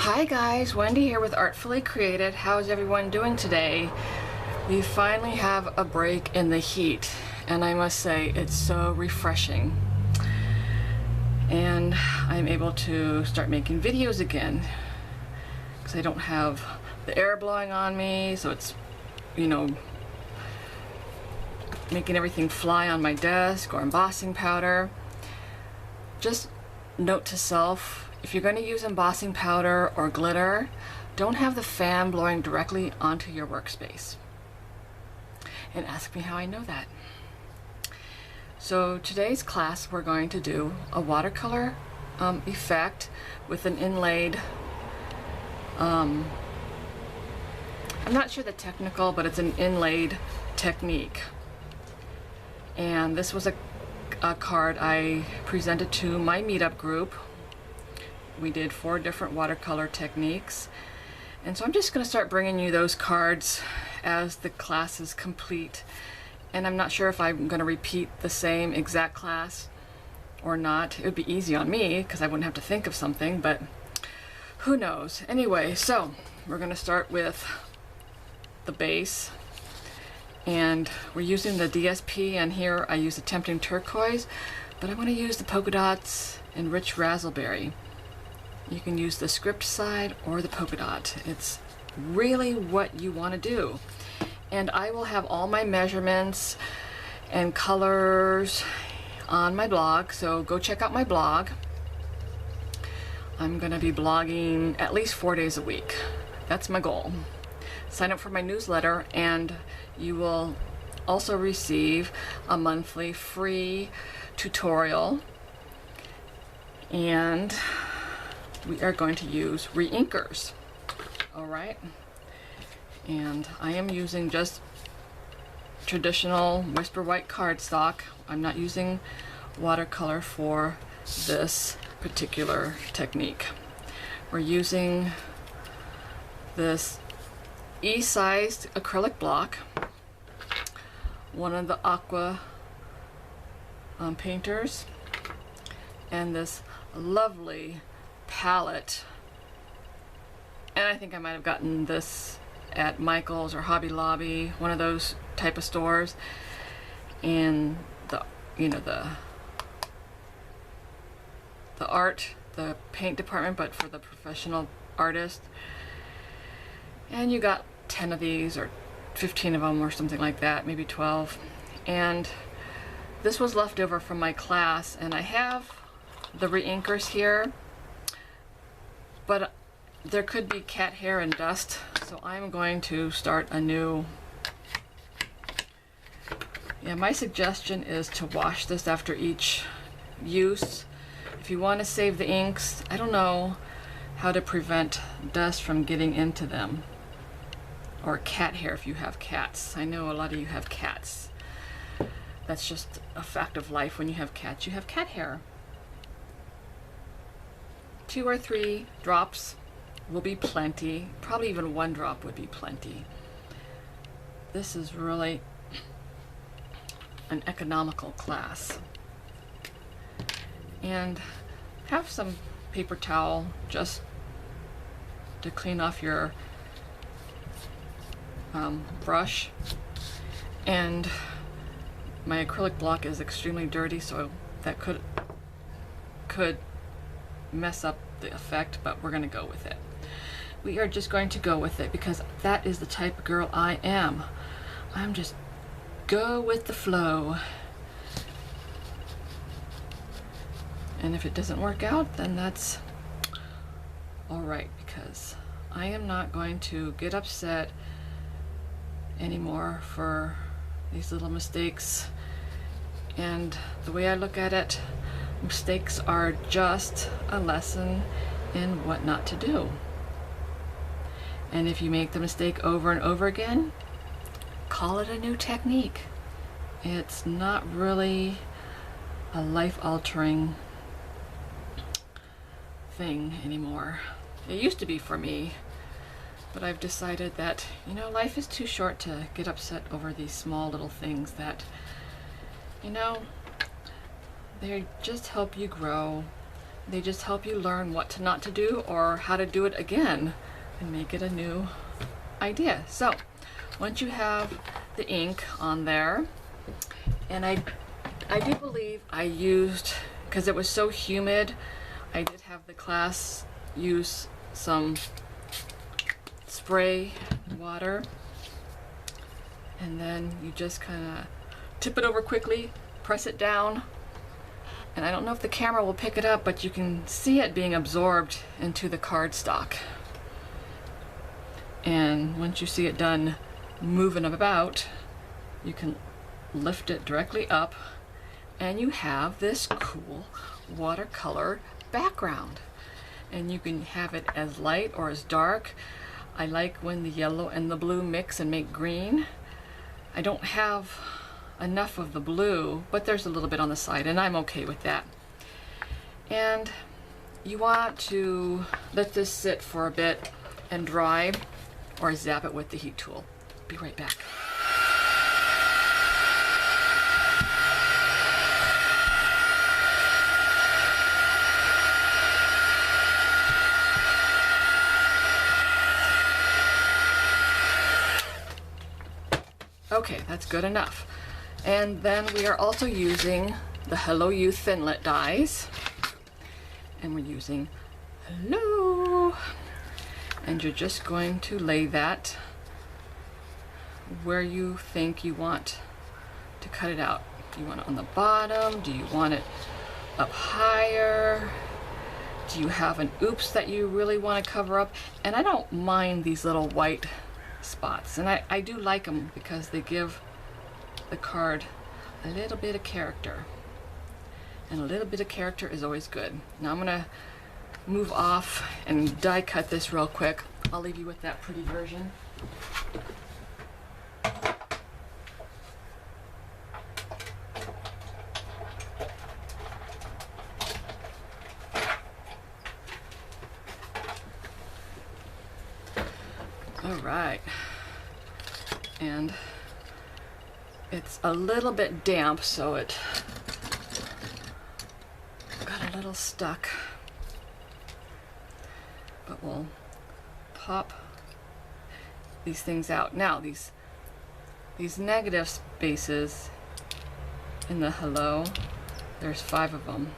Hi guys, Wendy here with Artfully Created. How's everyone doing today? We finally have a break in the heat, and I must say it's so refreshing. And I'm able to start making videos again because I don't have the air blowing on me, so it's, you know, making everything fly on my desk or embossing powder. Just note to self, if you're going to use embossing powder or glitter, don't have the fan blowing directly onto your workspace. And ask me how I know that. So today's class we're going to do a watercolor effect with an inlaid, I'm not sure the technical, but it's an inlaid technique. And this was a card I presented to my meetup group. We did 4 different watercolor techniques, and so I'm just going to start bringing you those cards as the class is complete. And I'm not sure if I'm going to repeat the same exact class or not. It would be easy on me because I wouldn't have to think of something, but who knows. Anyway, so we're going to start with the base, and we're using the DSP, and here I use the Tempting Turquoise, but I want to use the polka dots and rich raspberry. You can use the script side or the polka dot. It's really what you want to do. And I will have all my measurements and colors on my blog, so go check out my blog. I'm going to be blogging at least 4 days a week. That's my goal. Sign up for my newsletter, and you will also receive a monthly free tutorial. And we are going to use reinkers. All right. And I am using just traditional Whisper White cardstock. I'm not using watercolor for this particular technique. We're using this E-sized acrylic block, one of the aqua painters, and this lovely palette. And I think I might have gotten this at Michael's or Hobby Lobby, one of those type of stores. And the paint department, but for the professional artist. And you got 10 of these or 15 of them or something like that, maybe 12. And this was left over from my class, and I have the reinkers here, but there could be cat hair and dust, so I'm going to start anew. Yeah, my suggestion is to wash this after each use. If you want to save the inks, I don't know how to prevent dust from getting into them. Or cat hair if you have cats. I know a lot of you have cats. That's just a fact of life. When you have cats, you have cat hair. 2 or 3 drops will be plenty. Probably even 1 drop would be plenty. This is really an economical class. And have some paper towel just to clean off your brush. And my acrylic block is extremely dirty, so that could mess up the effect, but we're going to go with it. We are just going to go with it because that is the type of girl I am. I'm just go with the flow. And if it doesn't work out, then that's all right, because I am not going to get upset anymore for these little mistakes. And the way I look at it, mistakes are just a lesson in what not to do. And if you make the mistake over and over again, call it a new technique. It's not really a life-altering thing anymore. It used to be for me, but I've decided that, you know, life is too short to get upset over these small little things that, you know, they just help you grow. They just help you learn what to not to do or how to do it again and make it a new idea. So once you have the ink on there, and I do believe I used, because it was so humid, I did have the class use some spray water, and then you just kind of tip it over quickly, press it down, and I don't know if the camera will pick it up, but you can see it being absorbed into the cardstock. And once you see it done moving about, you can lift it directly up, and you have this cool watercolor background. And you can have it as light or as dark. I like when the yellow and the blue mix and make green. I don't have enough of the blue, but there's a little bit on the side, and I'm okay with that. And you want to let this sit for a bit and dry, or zap it with the heat tool. Be right back. Okay, that's good enough. And then we are also using the Hello You Thinlit dies. And we're using Hello. And you're just going to lay that where you think you want to cut it out. Do you want it on the bottom? Do you want it up higher? Do you have an oops that you really want to cover up? And I don't mind these little white spots, and I do like them because they give the card a little bit of character, and a little bit of character is always good. Now I'm gonna move off and die cut this real quick. I'll leave you with that pretty version. All right, and it's a little bit damp, so it got a little stuck, but we'll pop these things out. Now these negative spaces in the hello, there's 5 of them.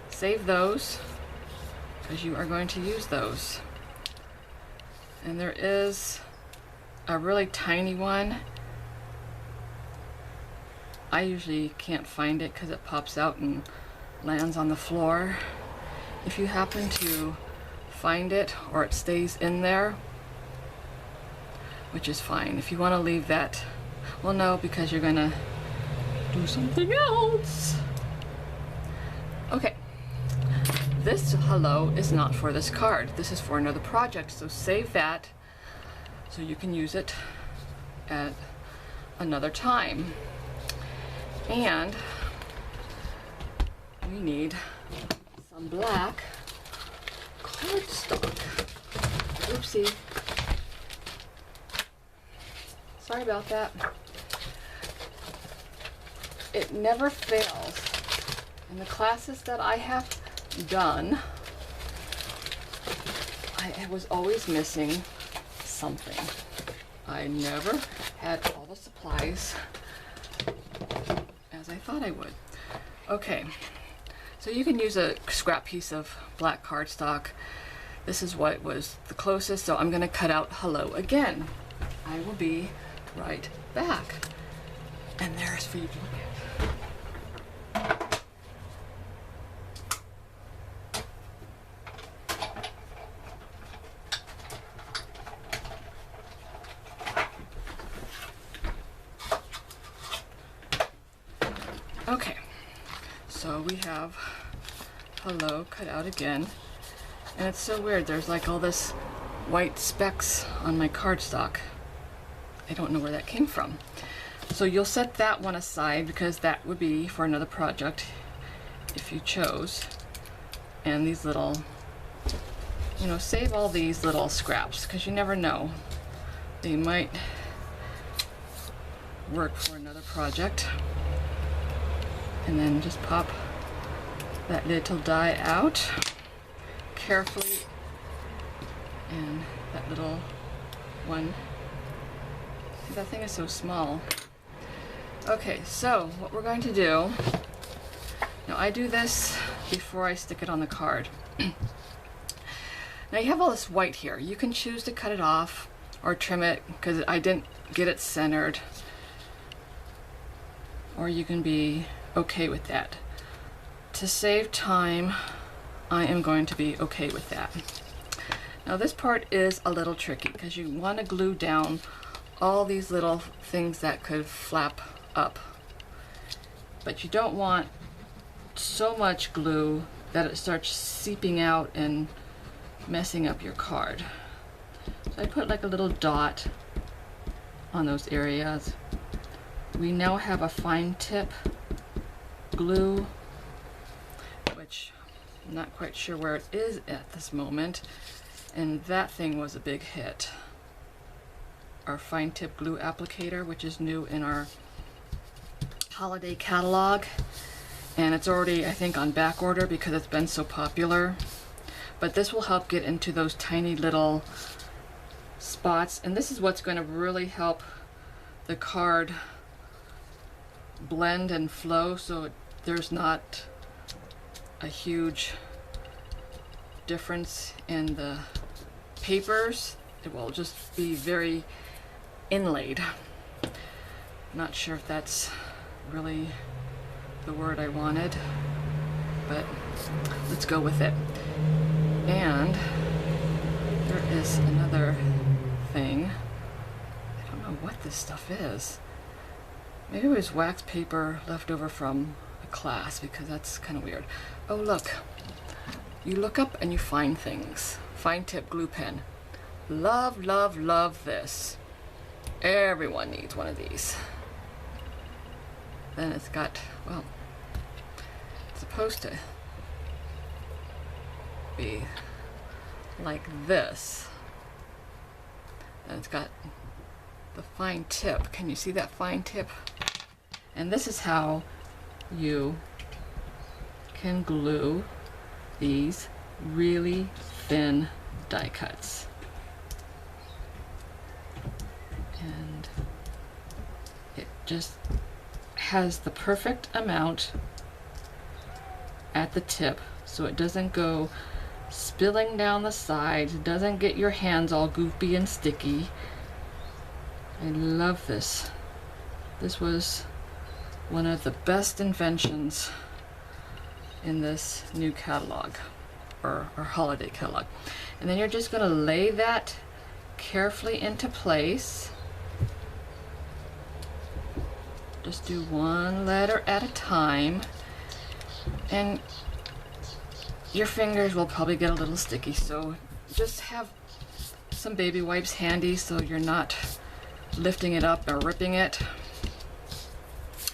Save those because you are going to use those. And there is a really tiny one. I usually can't find it because it pops out and lands on the floor. If you happen to find it, or it stays in there, which is fine. If you want to leave that, well, no, because you're gonna do something else. Okay. This hello is not for this card. This is for another project, so save that so you can use it at another time. And we need some black cardstock. Oopsie. Sorry about that. It never fails. In the classes that I have done, I was always missing something. I never had all the supplies as I thought I would. Okay, so you can use a scrap piece of black cardstock. This is what was the closest, so I'm going to cut out hello again. I will be right back. And there's for you to look at. Okay, so we have hello cut out again, and it's so weird. There's like all this white specks on my cardstock. I don't know where that came from. So you'll set that one aside because that would be for another project if you chose. And these little, you know, save all these little scraps because you never know. They might work for another project. And then just pop that little die out carefully, and that little one. That thing is so small. Okay, so what we're going to do, now I do this before I stick it on the card. Now you have all this white here. You can choose to cut it off or trim it because I didn't get it centered, or you can be okay with that. To save time, I am going to be okay with that. Now this part is a little tricky because you want to glue down all these little things that could flap up, but you don't want so much glue that it starts seeping out and messing up your card. So I put like a little dot on those areas. We now have a fine tip glue, which I'm not quite sure where it is at this moment, and that thing was a big hit. Our fine tip glue applicator, which is new in our holiday catalog, and it's already, I think, on back order because it's been so popular. But this will help get into those tiny little spots, and this is what's going to really help the card blend and flow, so there's not a huge difference in the papers. It will just be very inlaid. Not sure if that's really the word I wanted, but let's go with it. And there is another thing. I don't know what this stuff is. Maybe it was wax paper left over from a class, because that's kind of weird. Oh look, you look up and you find things. Fine tip glue pen. Love, love, love this. Everyone needs one of these. Then it's got, well, it's supposed to be like this. And it's got the fine tip. Can you see that fine tip? And this is how you can glue these really thin die cuts. And it just has the perfect amount at the tip so it doesn't go spilling down the sides, it doesn't get your hands all goopy and sticky. I love this. This was one of the best inventions in this new catalog, or holiday catalog. And then you're just going to lay that carefully into place. Just do one letter at a time, and your fingers will probably get a little sticky, so just have some baby wipes handy so you're not lifting it up or ripping it.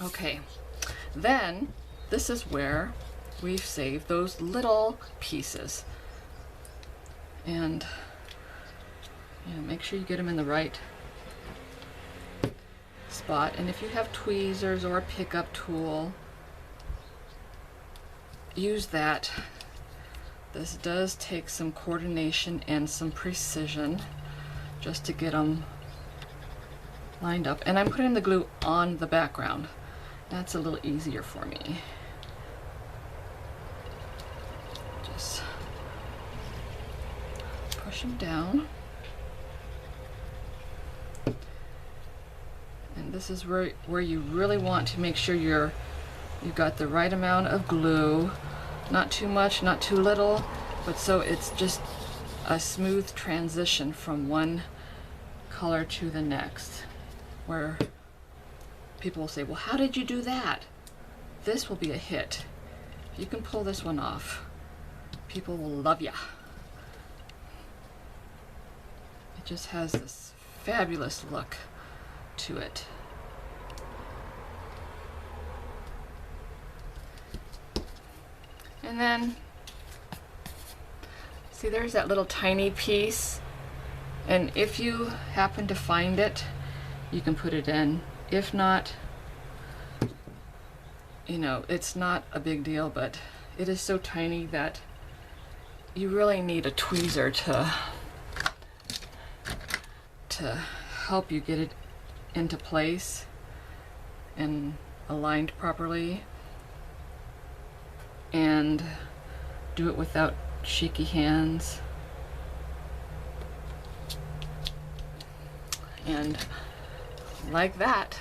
Okay, then this is where we've saved those little pieces, and make sure you get them in the right spot. And if you have tweezers or a pickup tool, use that. This does take some coordination and some precision just to get them lined up. And I'm putting the glue on the background. That's a little easier for me. Just push them down. And this is where you really want to make sure you've got the right amount of glue. Not too much, not too little, but so it's just a smooth transition from one color to the next, where people will say, well, how did you do that? This will be a hit. If you can pull this one off, people will love ya. It just has this fabulous look to it. And then, see, there's that little tiny piece, and if you happen to find it, you can put it in. If not, it's not a big deal, but it is so tiny that you really need a tweezer to help you get it into place and aligned properly, and do it without shaky hands. And like that,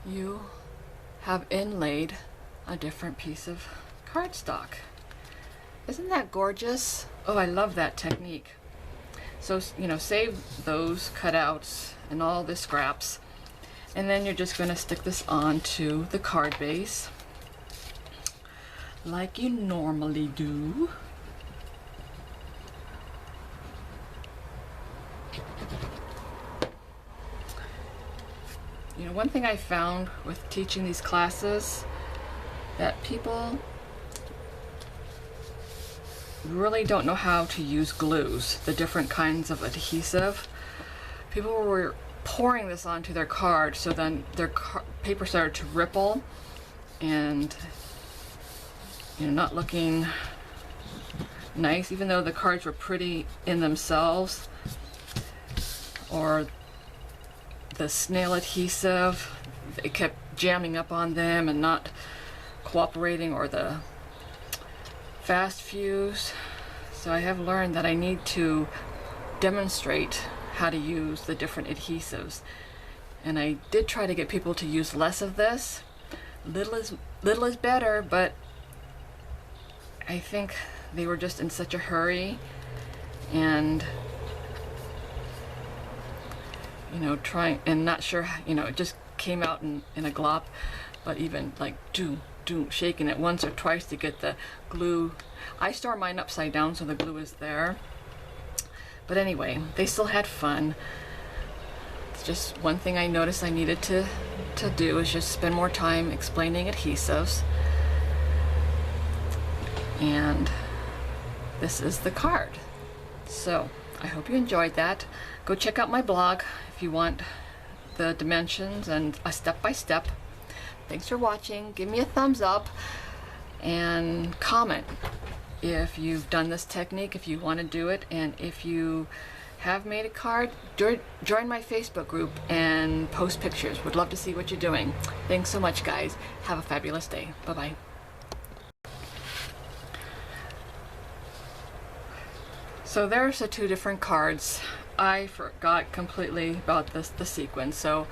you have inlaid a different piece of cardstock. Isn't that gorgeous? Oh, I love that technique. So, you know, save those cutouts and all the scraps, and then you're just going to stick this onto the card base like you normally do. You know, one thing I found with teaching these classes, that people really don't know how to use glues, the different kinds of adhesive. People were pouring this onto their card, so then their paper started to ripple and, you know, not looking nice, even though the cards were pretty in themselves. Or the snail adhesive, it kept jamming up on them and not cooperating, or the fast fuse. So I have learned that I need to demonstrate how to use the different adhesives, and I did try to get people to use less of this. Little is better, but I think they were just in such a hurry and, you know, trying and not sure, you know, it just came out in a glop. But even like shaking it once or twice to get the glue. I store mine upside down so the glue is there. But anyway, they still had fun. It's just one thing I noticed I needed to do is just spend more time explaining adhesives. And this is the card. So I hope you enjoyed that. Go check out my blog if you want the dimensions and a step-by-step. Thanks for watching. Give me a thumbs up and comment if you've done this technique, if you want to do it, and if you have made a card, join my Facebook group and post pictures. Would love to see what you're doing. Thanks so much, guys. Have a fabulous day. Bye-bye. So there's the two different cards. I forgot completely about the sequins. So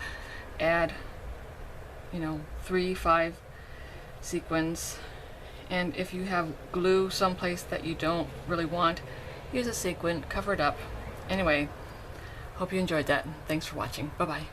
add, you know, 3-5 sequins, and if you have glue someplace that you don't really want, use a sequin, cover it up. Anyway, hope you enjoyed that. Thanks for watching. Bye bye.